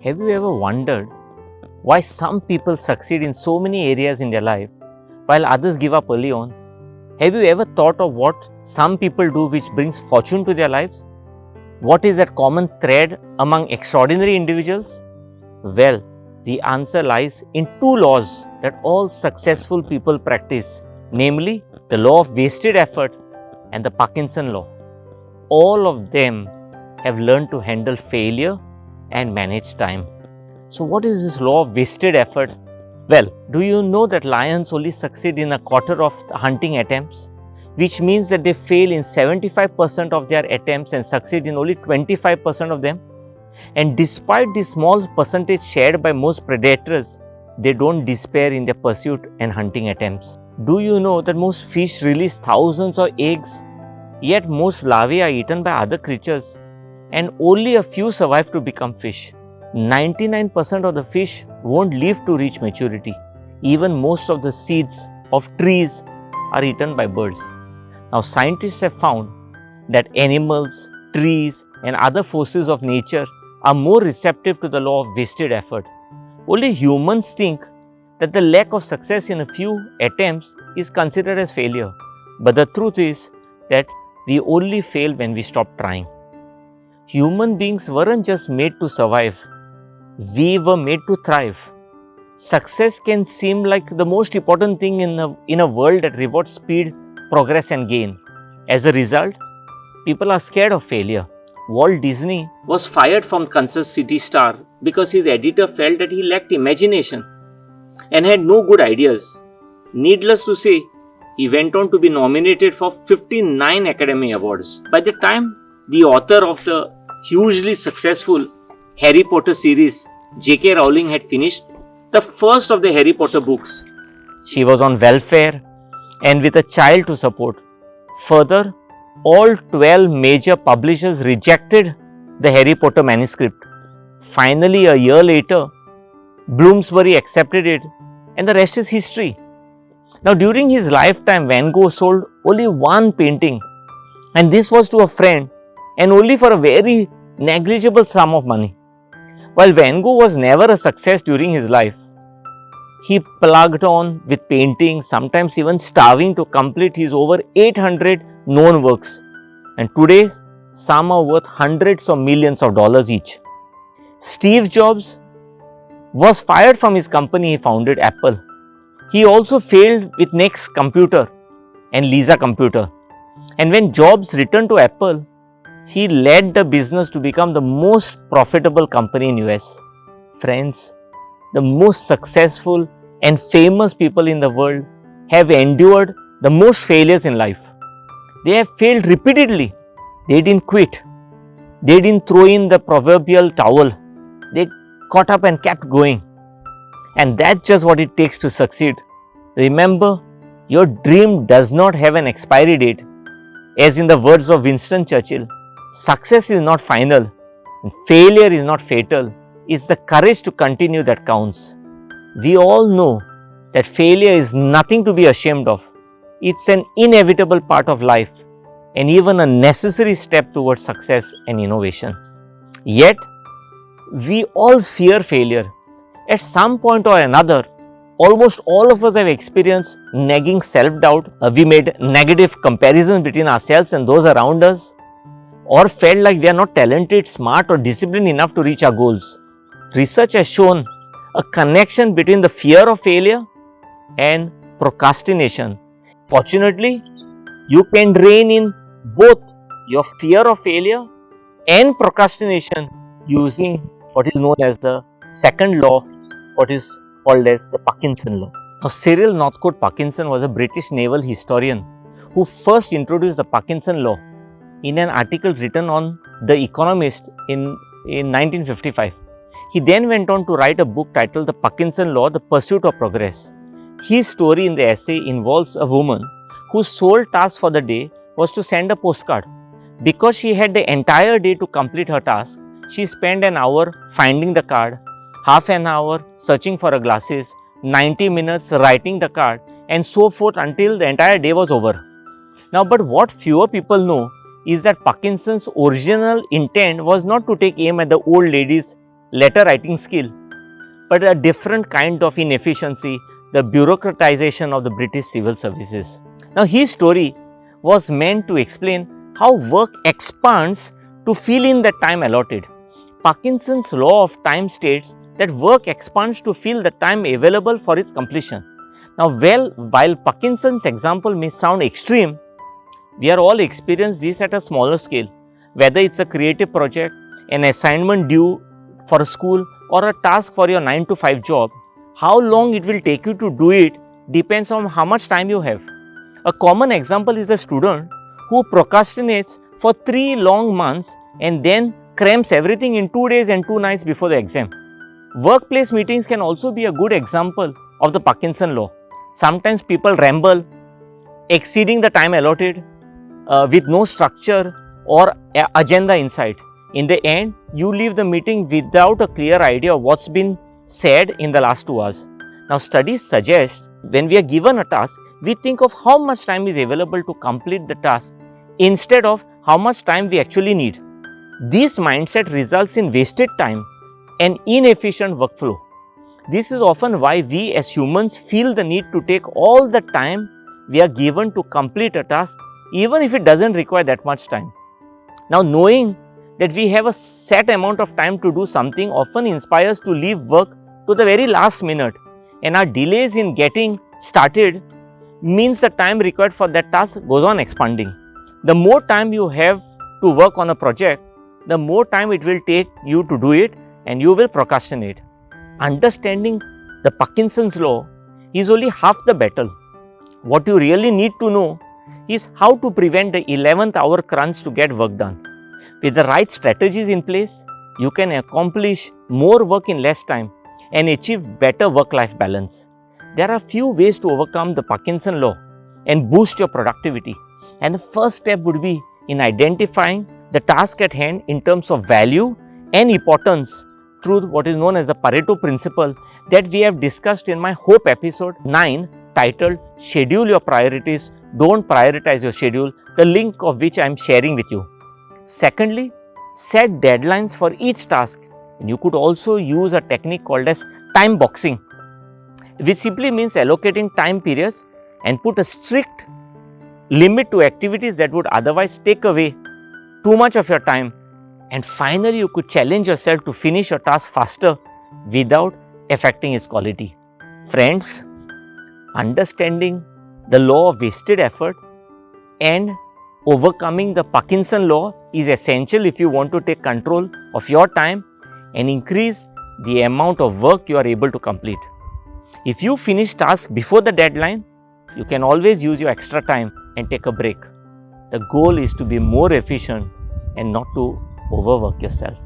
Have you ever wondered why some people succeed in so many areas in their life while others give up early on? Have you ever thought of what some people do which brings fortune to their lives? What is that common thread among extraordinary individuals? Well, the answer lies in two laws that all successful people practice, namely the law of wasted effort and the Parkinson law. All of them have learned to handle failure and manage time. So, what is this law of wasted effort? Well, do you know that lions only succeed in a quarter of the hunting attempts? Which means that they fail in 75% of their attempts and succeed in only 25% of them. And despite the small percentage shared by most predators, they don't despair in their pursuit and hunting attempts. Do you know that most fish release thousands of eggs? Yet most larvae are eaten by other creatures and only a few survive to become fish. 99% of the fish won't live to reach maturity. Even most of the seeds of trees are eaten by birds. Now, scientists have found that animals, trees, and other forces of nature are more receptive to the law of wasted effort. Only humans think that the lack of success in a few attempts is considered as failure. But the truth is that we only fail when we stop trying. Human beings weren't just made to survive, we were made to thrive. Success can seem like the most important thing in a world that rewards speed, progress, and gain. As a result, people are scared of failure. Walt Disney was fired from Kansas City Star because his editor felt that he lacked imagination and had no good ideas. Needless to say, he went on to be nominated for 59 Academy Awards. By the time the author of the hugely successful Harry Potter series, J.K. Rowling, had finished the first of the Harry Potter books, she was on welfare and with a child to support. Further, all 12 major publishers rejected the Harry Potter manuscript. Finally, a year later, Bloomsbury accepted it, and the rest is history. Now, during his lifetime, Van Gogh sold only one painting, and this was to a friend, and only for a very negligible sum of money. While Van Gogh was never a success during his life, he plugged on with painting, sometimes even starving to complete his over 800 known works. And today, some are worth hundreds of millions of dollars each. Steve Jobs was fired from his company he founded, Apple. He also failed with Next Computer and Lisa Computer. And when Jobs returned to Apple, he led the business to become the most profitable company in US. Friends, the most successful and famous people in the world have endured the most failures in life. They have failed repeatedly. They didn't quit. They didn't throw in the proverbial towel. They caught up and kept going. And that's just what it takes to succeed. Remember, your dream does not have an expiry date. As in the words of Winston Churchill, success is not final and failure is not fatal. It's the courage to continue that counts. We all know that failure is nothing to be ashamed of. It's an inevitable part of life and even a necessary step towards success and innovation. Yet, we all fear failure. At some point or another, almost all of us have experienced nagging self-doubt. We made negative comparisons between ourselves and those around us, or felt like we are not talented, smart, or disciplined enough to reach our goals. Research has shown a connection between the fear of failure and procrastination. Fortunately, you can rein in both your fear of failure and procrastination using what is known as the second law, what is called as the Parkinson law. Now, Cyril Northcote Parkinson was a British naval historian who first introduced the Parkinson law in an article written on The Economist in 1955. He then went on to write a book titled The Parkinson Law, The Pursuit of Progress. His story in the essay involves a woman whose sole task for the day was to send a postcard. Because she had the entire day to complete her task, she spent an hour finding the card, half an hour searching for her glasses, 90 minutes writing the card, and so forth until the entire day was over. Now, but what fewer people know is that Parkinson's original intent was not to take aim at the old lady's letter writing skill, but a different kind of inefficiency, the bureaucratization of the British civil services. Now, his story was meant to explain how work expands to fill in the time allotted. Parkinson's law of time states that work expands to fill the time available for its completion. Now, while Parkinson's example may sound extreme, we are all experience this at a smaller scale, whether it's a creative project, an assignment due for a school, or a task for your 9 to 5 job. How long it will take you to do it depends on how much time you have. A common example is a student who procrastinates for 3 long months and then crams everything in 2 days and 2 nights before the exam. Workplace meetings can also be a good example of the Parkinson law. Sometimes people ramble, exceeding the time allotted with no structure or agenda in sight. In the end, you leave the meeting without a clear idea of what's been said in the last 2 hours. Now, studies suggest when we are given a task, we think of how much time is available to complete the task instead of how much time we actually need. This mindset results in wasted time and inefficient workflow. This is often why we as humans feel the need to take all the time we are given to complete a task, even if it doesn't require that much time. Now, knowing that we have a set amount of time to do something often inspires to leave work to the very last minute, and our delays in getting started means the time required for that task goes on expanding. The more time you have to work on a project, the more time it will take you to do it, and you will procrastinate. Understanding the Parkinson's law is only half the battle. What you really need to know is how to prevent the 11th hour crunch to get work done. With the right strategies in place, you can accomplish more work in less time and achieve better work-life balance. There are few ways to overcome the Parkinson law and boost your productivity. And the first step would be in identifying the task at hand in terms of value and importance through what is known as the Pareto principle that we have discussed in my H.O.P.E episode 9 titled Schedule Your Priorities, Don't Prioritize Your Schedule, the link of which I am sharing with you. Secondly, set deadlines for each task, and you could also use a technique called as time boxing, which simply means allocating time periods and put a strict limit to activities that would otherwise take away too much of your time. And finally, you could challenge yourself to finish your task faster without affecting its quality. Friends, understanding the law of wasted effort and overcoming the Parkinson law is essential if you want to take control of your time and increase the amount of work you are able to complete. If you finish tasks before the deadline, you can always use your extra time and take a break. The goal is to be more efficient and not to overwork yourself.